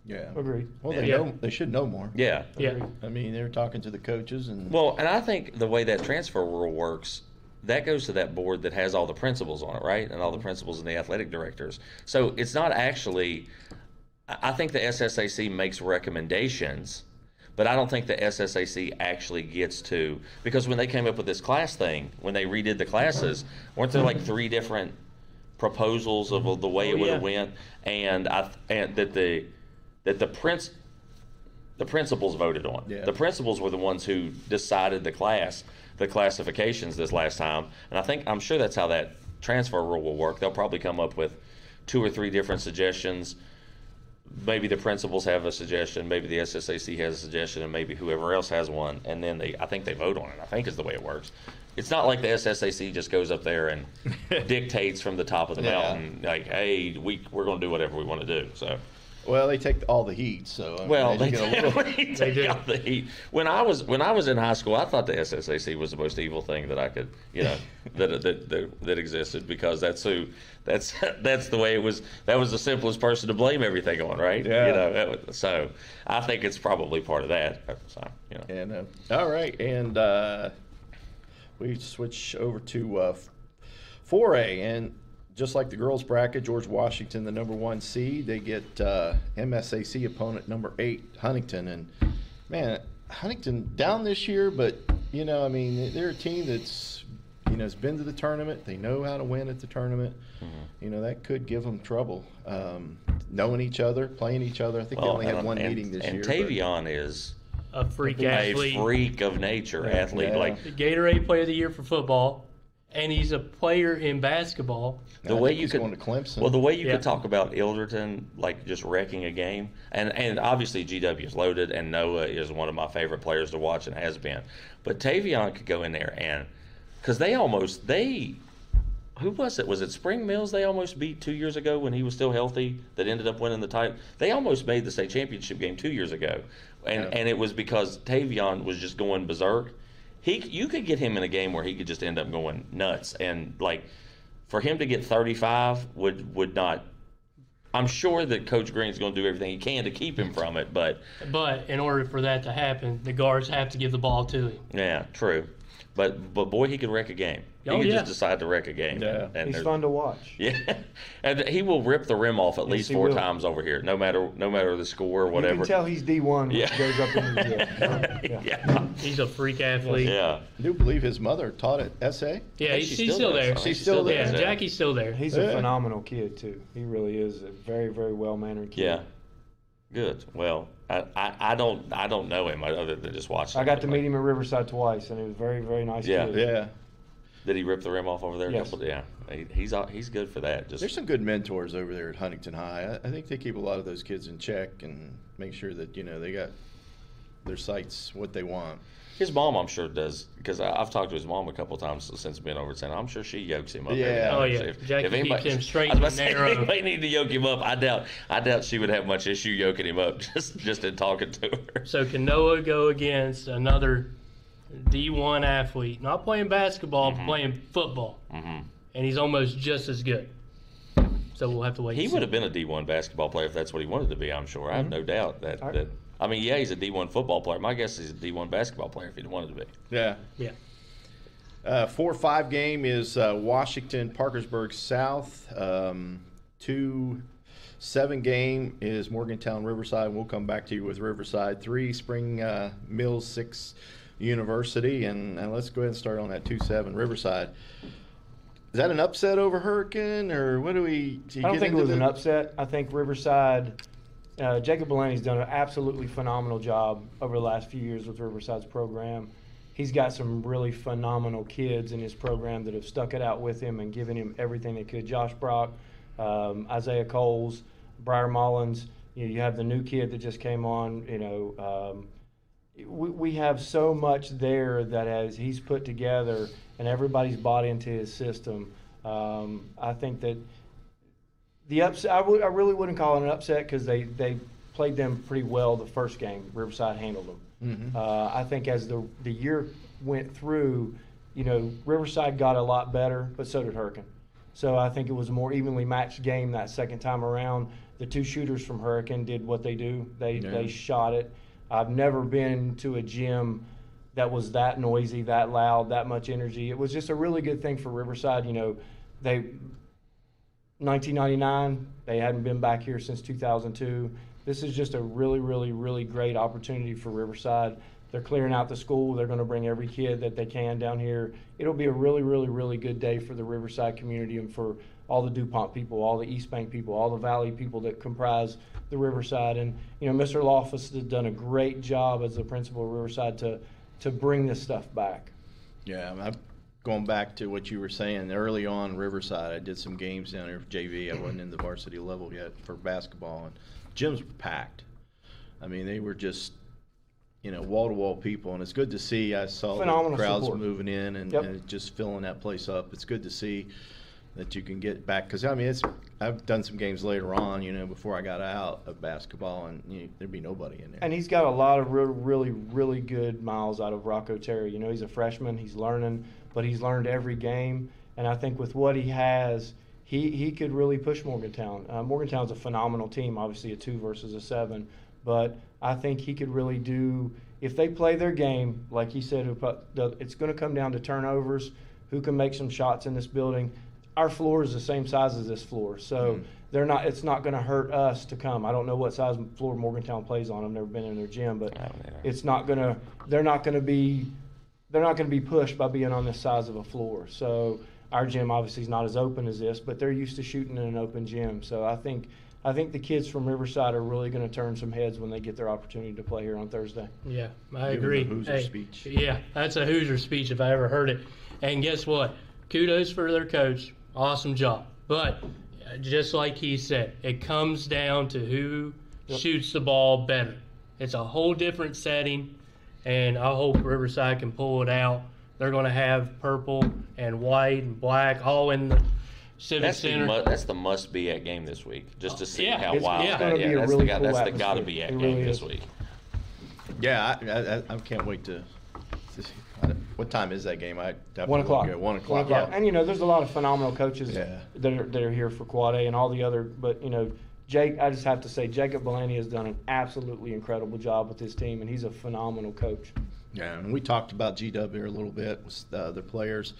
Yeah. Agreed. Well, they should know more. Yeah. Yeah. I mean, they're talking to the coaches and. Well, and I think the way that transfer rule works, that goes to that board that has all the principals on it, right? And all the principals and the athletic directors. So it's not actually, I think the SSAC makes recommendations, but I don't think the SSAC actually gets to, because when they came up with this class thing, when they redid the classes, weren't there like 3 different proposals of the way it would have went, and the principals voted on. Yeah. The principals were the ones who decided the classifications this last time, and I'm sure that's how that transfer rule will work. They'll probably come up with 2 or 3 different suggestions. Maybe the principals have a suggestion, maybe the SSAC has a suggestion, and maybe whoever else has one, and then I think they vote on it. I think is the way it works. It's not like the SSAC just goes up there and dictates from the top of the mountain, like, hey, we're going to do whatever we want to do. So. Well, they take all the heat, so They take out the heat. When I was in high school, I thought the SSAC was the most evil thing that I could, that existed, because that's the way it was. That was the simplest person to blame everything on, right? Yeah. So I think it's probably part of that. So, And all right, and we switch over to 4A, and just like the girls bracket, George Washington, the number 1 seed, they get MSAC opponent number 8, Huntington. And man, Huntington down this year, but they're a team that's has been to the tournament. They know how to win at the tournament. Mm-hmm. That could give them trouble. Knowing each other, playing each other. I think they only had one meeting this year. And Tavion is a freak athlete, a freak of nature athlete, like the Gatorade Player of the Year for football. And he's a player in basketball. The way you could going to Clemson. Well, the way you could talk about Ilderton, like just wrecking a game, and obviously GW is loaded, and Noah is one of my favorite players to watch and has been. But Tavion could go in there because who was it? Was it Spring Mills they almost beat 2 years ago when he was still healthy that ended up winning the title? They almost made the state championship game 2 years ago, and it was because Tavion was just going berserk. You could get him in a game where he could just end up going nuts, and like for him to get 35 would not. I'm sure that Coach Green's going to do everything he can to keep him from it, but in order for that to happen, the guards have to give the ball to him. Yeah, true. But boy, he could wreck a game. He could just decide to wreck a game. Yeah, and he's fun to watch. Yeah, and he will rip the rim off at least 4 times over here, no matter the score or whatever. You can tell he's D1 when he goes up in the yeah. He's a freak athlete. Yeah. I do believe his mother taught at SA. Yeah, she's still there. She's still there. Yeah, Jackie's still there. He's a phenomenal kid too. He really is a very, very well-mannered kid. Yeah. Good. Well, I don't know him other than just watching. I got to meet him at Riverside twice, and he was a very, very nice kid. Yeah. Did he rip the rim off over there? Yes. Yeah. He's good for that. There's some good mentors over there at Huntington High. I think they keep a lot of those kids in check and make sure that they got their sights what they want. His mom, I'm sure, does, because I've talked to his mom a couple of times since being over at Santa. I'm sure she yokes him up. Yeah. Oh, yeah. Jackie keeps him straight and narrow. If anybody need to yoke him up, I doubt she would have much issue yoking him up just in talking to her. So can Noah go against another D1 athlete, not playing basketball, but playing football? Mm-hmm. And he's almost just as good. So we'll have to wait. He would have been a D1 basketball player if that's what he wanted to be, I'm sure. I have no doubt that I mean, yeah, he's a D1 football player. My guess is he's a D1 basketball player if he wanted to be. Yeah. Yeah. 4-5 game is Washington, Parkersburg South. 2-7 game is Morgantown, Riverside. We'll come back to you with Riverside. 3 Spring Mills, 6 University. And let's go ahead and start on that 2-7 Riverside. Is that an upset over Hurricane, or what do we? I don't think it was an upset. I think Riverside. Jacob Belaney's done an absolutely phenomenal job over the last few years with Riverside's program. He's got some really phenomenal kids in his program that have stuck it out with him and given him everything they could. Josh Brock, Isaiah Coles, Briar Mullins. You have the new kid that just came on. We have so much there that he's put together, and everybody's bought into his system. I think that the upset, I really wouldn't call it an upset because they played them pretty well the first game. Riverside handled them. Mm-hmm. I think as the year went through, Riverside got a lot better, but so did Hurricane. So I think it was a more evenly matched game that second time around. The 2 shooters from Hurricane did what they do. They shot it. I've never been to a gym that was that noisy, that loud, that much energy. It was just a really good thing for Riverside. 1999, they hadn't been back here since 2002. this is just a really, really, really great opportunity for Riverside. They're clearing out the school. They're going to bring every kid that they can down here. It'll be a really, really, really good day for the Riverside community and for all the DuPont people, all the East Bank people, all the Valley people that comprise the Riverside. And, Mr. Loftus has done a great job as the principal of Riverside to bring this stuff back. Yeah, going back to what you were saying early on, Riverside, I did some games down there for JV. I wasn't in the varsity level yet for basketball, and gyms were packed. I mean, they were just, wall-to-wall people, and it's good to see. I saw Phenomenal the crowds support. moving in and just filling that place up. It's good to see that you can get back, because I've done some games later on, before I got out of basketball, and there'd be nobody in there. And he's got a lot of really, really good miles out of Rocco Terry. He's a freshman, he's learning, but he's learned every game. And I think with what he has, he could really push Morgantown. Morgantown's a phenomenal team, obviously a 2 versus a 7, but I think he could really do, if they play their game, like he said, it's going to come down to turnovers, who can make some shots in this building. Our floor is the same size as this floor, so it's not going to hurt us to come. I don't know what size floor Morgantown plays on. I've never been in their gym, but it's not going to. They're not going to be pushed by being on this size of a floor. So our gym obviously is not as open as this, but they're used to shooting in an open gym. So I think the kids from Riverside are really going to turn some heads when they get their opportunity to play here on Thursday. Yeah, I agree. Give them the Hoosier speech. Yeah, that's a Hoosier speech if I ever heard it. And guess what? Kudos for their coach. Awesome job. But just like he said, it comes down to who shoots the ball better. It's a whole different setting, and I hope Riverside can pull it out. They're going to have purple and white and black all in the Civic Center. That's the must-be-at game this week, just to see how it's wild gonna be a really cool that's the atmosphere. gotta-be-at It game really this is. week. Yeah, I can't wait to see. What time is that game? I definitely 1 o'clock. will go. 1 o'clock. Yeah. And there's a lot of phenomenal coaches Yeah. that are here for Quad A and all the other. But Jake, I just have to say, Jacob Bellany has done an absolutely incredible job with his team, and he's a phenomenal coach. Yeah, and we talked about GW here a little bit with the players.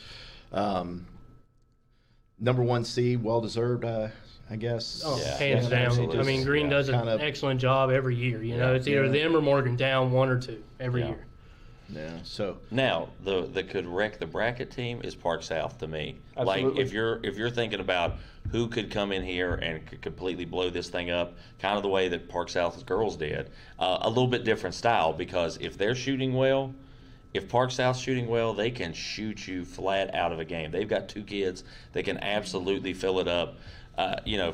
Number 1 seed, well deserved, I guess. Oh, Yeah, hands yeah, down. absolutely. I mean, Green does an kind of- excellent job every year. It's either them or Morgantown, 1 or 2 every year. Yeah. So Now, that could wreck the bracket team is Park South to me. Like Absolutely. if you're thinking about who could come in here and could completely blow this thing up, kind of the way that Park South's girls did, a little bit different style, because if they're shooting well, if Park South's shooting well, they can shoot you flat out of a game. They've got 2 kids that can absolutely fill it up.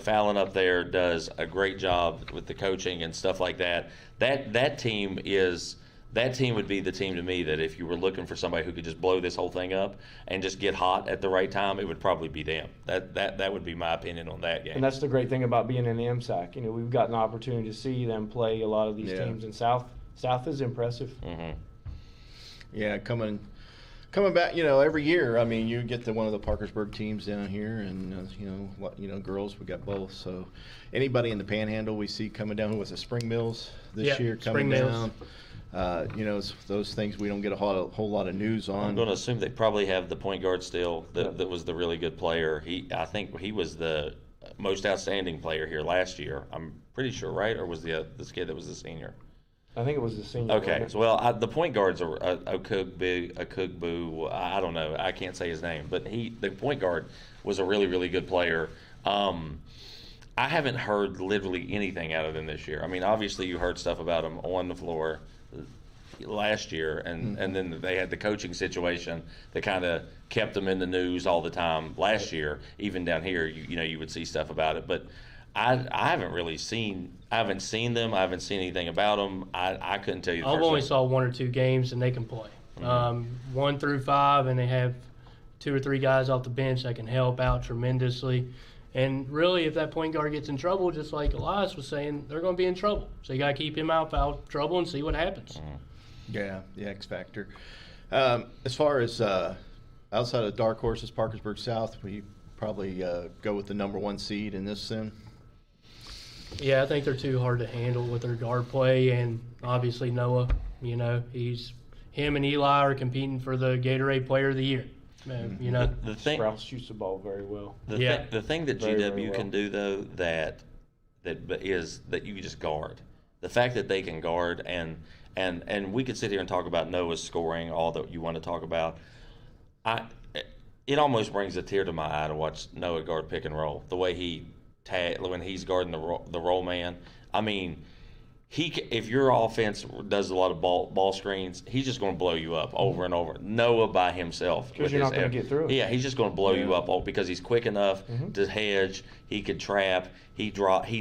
Fallon up there does a great job with the coaching and stuff like that. That team would be the team to me that if you were looking for somebody who could just blow this whole thing up and just get hot at the right time, it would probably be them. That would be my opinion on that game. And that's the great thing about being in the MSAC. We've got an opportunity to see them play a lot of these teams, and South Is impressive. Mm-hmm. yeah, coming back, every year. I mean, you get one of the Parkersburg teams down here, and girls, we got both. So anybody in the Panhandle we see coming down, who was Spring Mills this year coming Spring Mills. down. It's those things we don't get a whole lot of news on. I'm going to assume they probably have the point guard still that was the really good player. I think he was the most outstanding player here last year. I'm pretty sure, right? Or was this kid that was the senior? I think it was the senior. Okay, wasn't it? so, well, the point guards are Okugbu. I don't know. I can't say his name, but the point guard was a really, really good player. I haven't heard literally anything out of them this year. I mean, obviously you heard stuff about them on the floor last year, and then they had the coaching situation that kind of kept them in the news all the time last year. Even down here, you would see stuff about it, but I haven't seen them. I haven't seen anything about them. I couldn't tell you. I've only saw 1 or 2 games, and they can play. 1 through 5, and they have 2 or 3 guys off the bench that can help out tremendously. And really, if that point guard gets in trouble, just like Elias was saying, they're going to be in trouble. So you got to keep him out of trouble and see what happens. Yeah, the X factor. As far as outside of dark horses, Parkersburg South, we probably go with the number 1 seed in this then. Yeah, I think they're too hard to handle with their guard play, and obviously Noah. Him and Eli are competing for the Gatorade Player of the Year. The thing Sprouse shoots the ball very well. The thing that Very, GW very well. can do, though, that that you just guard. The fact that they can guard, and we could sit here and talk about Noah's scoring, all that you want to talk about. It almost brings a tear to my eye to watch Noah guard pick and roll. The way he when he's guarding the roll man. I mean, if your offense does a lot of ball screens, he's just going to blow you up over and over. Noah by himself. Because you're not going to get through it. Yeah, he's just going to blow you up because he's quick enough to hedge. He could trap. He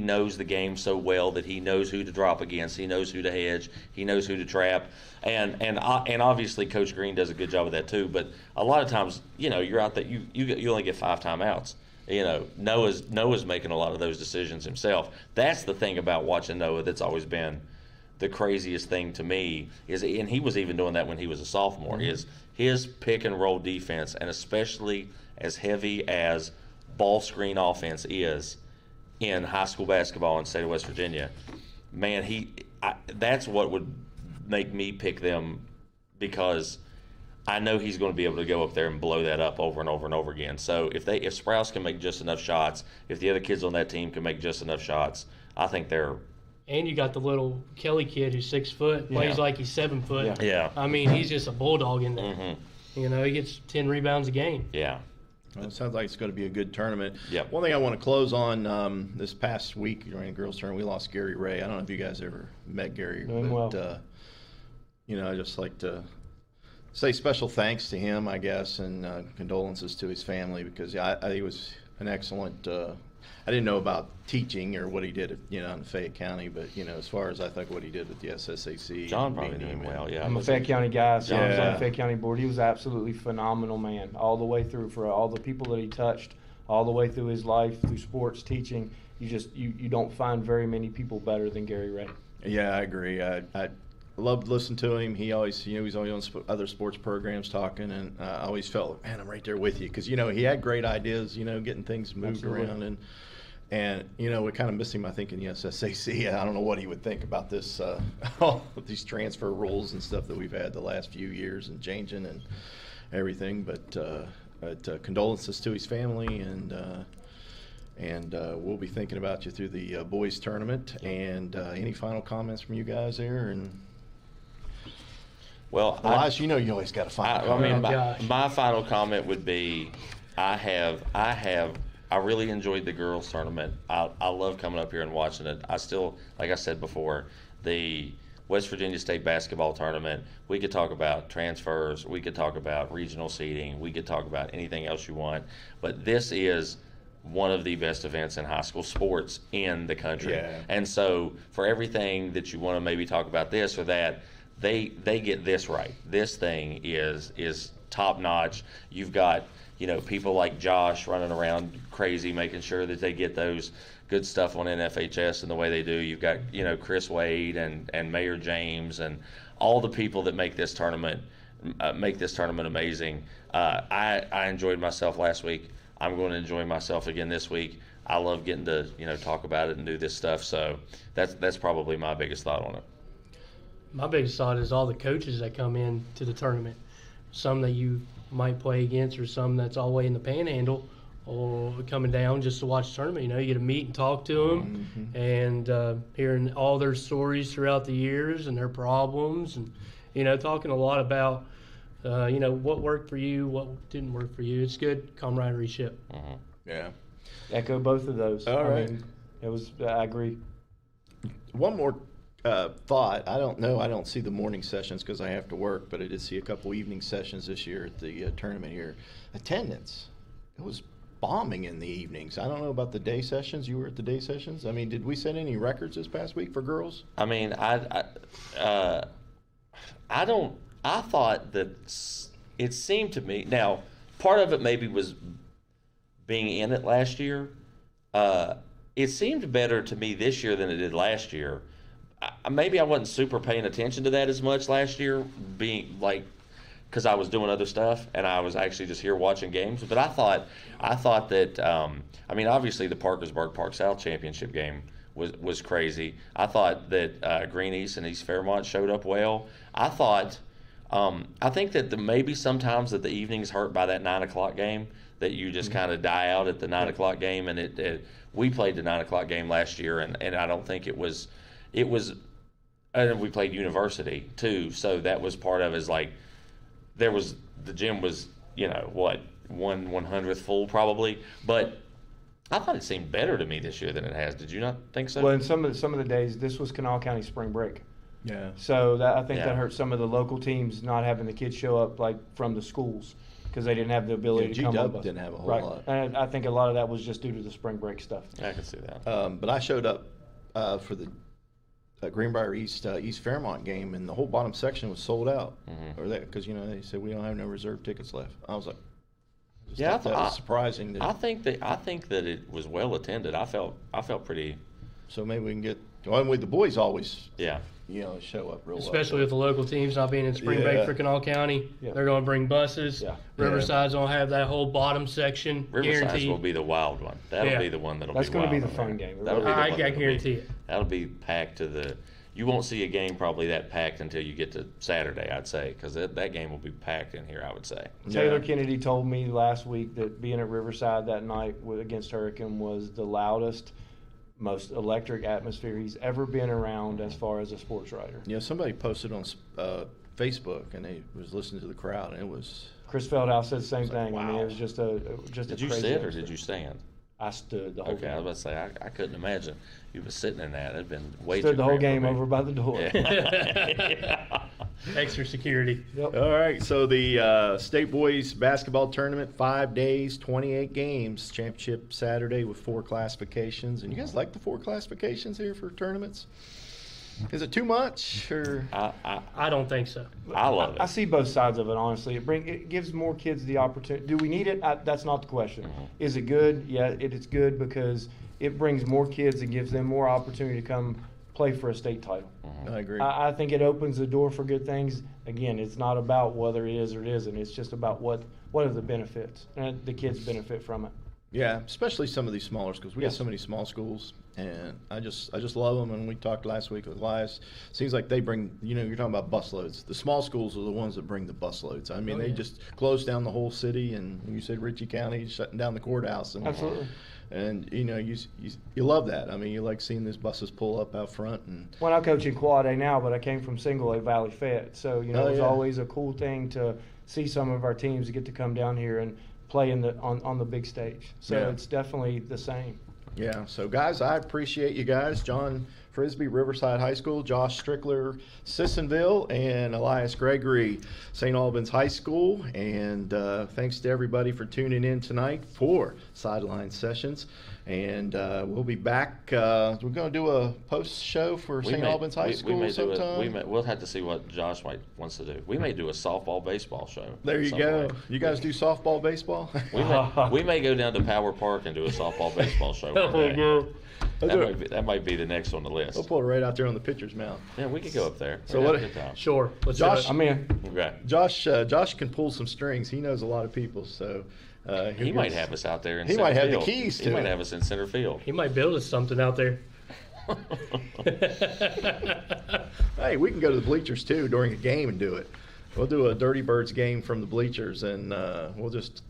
knows the game so well that he knows who to drop against. He knows who to hedge. He knows who to trap. And obviously Coach Green does a good job of that too. But a lot of times, you're out there. You only get 5 timeouts. Noah's making a lot of those decisions himself. That's the thing about watching Noah that's always been the craziest thing to me and he was even doing that when he was a sophomore, is his pick and roll defense, and especially as heavy as ball screen offense is in high school basketball in the state of West Virginia. Man, that's what would make me pick them, because I know he's going to be able to go up there and blow that up over and over and over again. So if Sprouse can make just enough shots, if the other kids on that team can make just enough shots, I think they're. And you got the little Kelly kid who's 6 foot, plays like he's 7 foot. Yeah. I mean, he's just a bulldog in there. Mm-hmm. He gets 10 rebounds a game. Yeah. Well, it sounds like it's going to be a good tournament. Yep. One thing I want to close on, this past week during the girls' tournament, we lost Gary Ray. I don't know if you guys ever met Gary, but I just like to say special thanks to him, I guess, and condolences to his family, because I think he was an excellent. I didn't know about teaching or what he did, in Fayette County, but as far as I think what he did with the SSAC. John probably knew him well. Yeah, I'm a Fayette County guy, so I was on the Fayette County board. He was absolutely phenomenal, man, all the way through, for all the people that he touched, all the way through his life, through sports, teaching. You don't find very many people better than Gary Ray. Yeah, I agree. I loved listening to him. He always, he's always on other sports programs talking, and I always felt, man, I'm right there with you, because he had great ideas, getting things moved around, and we kind of miss him, I think, in the SSAC. I don't know what he would think about this, all of these transfer rules and stuff that we've had the last few years and changing and everything. But condolences to his family, and we'll be thinking about you through the boys tournament. And any final comments from you guys there? And well, Elias, you always got a final comment. My final comment would be, I really enjoyed the girls tournament. I love coming up here and watching it. I still, like I said before, the West Virginia State basketball tournament, we could talk about transfers, we could talk about regional seeding, we could talk about anything else you want, but this is one of the best events in high school sports in the country. Yeah. And so for everything that you want to maybe talk about this or that, they get this right. This thing is top notch. You've got people like Josh running around crazy, making sure that they get those good stuff on NFHS and the way they do. You've got Chris Wade and Mayor James and all the people that make this tournament amazing. I enjoyed myself last week. I'm going to enjoy myself again this week. I love getting to talk about it and do this stuff. So that's probably my biggest thought on it. My biggest thought is all the coaches that come in to the tournament. Some that you might play against, or some that's all the way in the Panhandle, or coming down just to watch the tournament. You get to meet and talk to them, and hearing all their stories throughout the years and their problems, and talking a lot about what worked for you, what didn't work for you. It's good camaraderie-ship. Mm-hmm. Yeah. Echo both of those. All right. I agree. One more thought. I don't know. I don't see the morning sessions because I have to work, but I did see a couple evening sessions this year at the tournament here. Attendance. It was bombing in the evenings. I don't know about the day sessions. You were at the day sessions. I mean, did we set any records this past week for girls? I mean, I thought that it seemed to me. Now, part of it maybe was being in it last year. It seemed better to me this year than it did last year. Maybe I wasn't super paying attention to that as much last year, being like, because I was doing other stuff and I was actually just here watching games. But I thought that obviously the Parkersburg Park South championship game was crazy. I thought that Green East and East Fairmont showed up well. I think that maybe sometimes that the evenings hurt by that 9 o'clock game. that you just kind of die out at the 9 o'clock game. And we played the 9 o'clock game last year, and I don't think it was. And we played University too, so that was part of it. Is like the gym was 1/100th full probably, but I thought it seemed better to me this year than it has. Did you not think so? Well, in some of the days, this was Kanawha County spring break. Yeah. So I think that hurt some of the local teams not having the kids show up like from the schools because they didn't have the ability to come up. Didn't have a whole right. lot. And I think a lot of that was just due to the spring break stuff. I can see that. But I showed up for the Greenbrier East Fairmont game, and the whole bottom section was sold out. Or that because they said we don't have no reserve tickets left. I was like, that was surprising. I think that it was well attended. I felt pretty. So maybe we can get. Well, the boys always. Yeah. Show up real Especially well. with the local teams not being in spring break for Kanawha County. Yeah. They're going to bring buses. Yeah. Riverside's going to have that whole bottom section. Riverside's guaranteed. will be the wild one. That'll be the one That's going to be the fun game. I guarantee it. That'll be packed to the. You won't see a game probably that packed until you get to Saturday, I'd say, because that game will be packed in here, I would say. Taylor Kennedy told me last week that being at Riverside that night against Hurricane was the loudest, most electric atmosphere he's ever been around as far as a sports writer. Yeah, somebody posted on Facebook, and they was listening to the crowd, and it was. Chris Feldhouse said the same thing. Wow. I mean, it was just a Did you crazy sit or atmosphere. did you stand? I stood the whole Okay, game. I was about to say I couldn't imagine you was sitting in that. It'd been way Stood too the whole cramped for game me. over by the door. Yeah. Extra security. Yep. All right, so the State Boys Basketball Tournament, 5 days, 28 games, championship Saturday with 4 classifications. And you guys like the 4 classifications here for tournaments? Is it too much? Or I don't think so. I love it. I see both sides of it, honestly. It gives more kids the opportunity. Do we need it? That's not the question. Is it good? Yeah, it is good because it brings more kids and gives them more opportunity to come play for a state title. I agree. I think it opens the door for good things. Again, it's not about whether it is or it isn't. It's just about what are the benefits, and the kids benefit from it. Yeah, especially some of these smaller schools. We got so many small schools, and I just love them. And we talked last week with Elias. Seems like they bring, you're talking about busloads. The small schools are the ones that bring the busloads. I mean, they just close down the whole city, and you said Ritchie County shutting down the courthouse. And, Absolutely. And you love that. I mean, you like seeing these buses pull up out front. And Well, I coach in Quad A now, but I came from Single A Valley Fed, so it was always a cool thing to see some of our teams get to come down here and play on the big stage. So it's definitely the same. Yeah, so guys, I appreciate you guys. John Frisbee, Riverside High School, Josh Strickler, Sissonville, and Elias Gregory, St. Albans High School. And thanks to everybody for tuning in tonight for Sideline Sessions. And we'll be back. We're going to do a post show for St. Albans High School sometime. We'll have to see what Josh wants to do. We may do a softball baseball show. There you go. You guys do softball, baseball? We may go down to Power Park and do a softball baseball show. That might be the next on the list. We'll pull it right out there on the pitcher's mound. Yeah, we could go up there. So We'll what? have a good time. Sure. Let's Josh, I'm in. Okay. Josh can pull some strings. He knows a lot of people, so He might have us out there in He center might have field. the keys to He might it. have us in center field. He might build us something out there. Hey, we can go to the bleachers too during a game and do it. We'll do a Dirty Birds game from the bleachers, and we'll just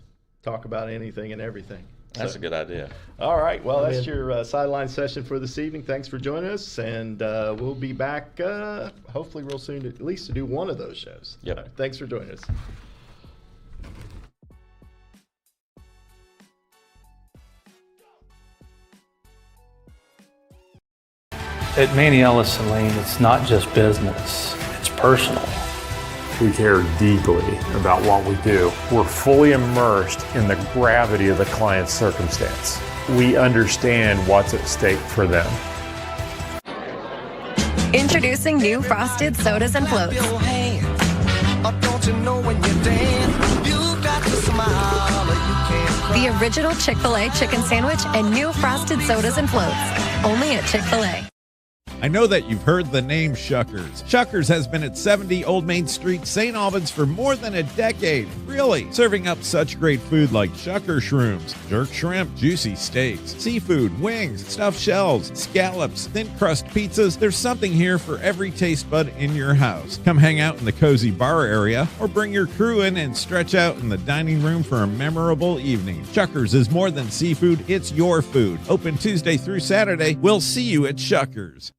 talk about anything and everything. That's a good idea. All right. Well, that's your sideline session for this evening. Thanks for joining us, and we'll be back hopefully real soon, at least to do one of those shows. Yep. Thanks for joining us. At Manny Ellis & Lane, it's not just business, it's personal. We care deeply about what we do. We're fully immersed in the gravity of the client's circumstance. We understand what's at stake for them. Introducing new frosted sodas and floats. The original Chick-fil-A chicken sandwich and new frosted sodas and floats. Only at Chick-fil-A. I know that you've heard the name Shuckers. Shuckers has been at 70 Old Main Street, St. Albans for more than a decade. Really, serving up such great food like Shucker shrooms, jerk shrimp, juicy steaks, seafood, wings, stuffed shells, scallops, thin crust pizzas. There's something here for every taste bud in your house. Come hang out in the cozy bar area or bring your crew in and stretch out in the dining room for a memorable evening. Shuckers is more than seafood, it's your food. Open Tuesday through Saturday. We'll see you at Shuckers.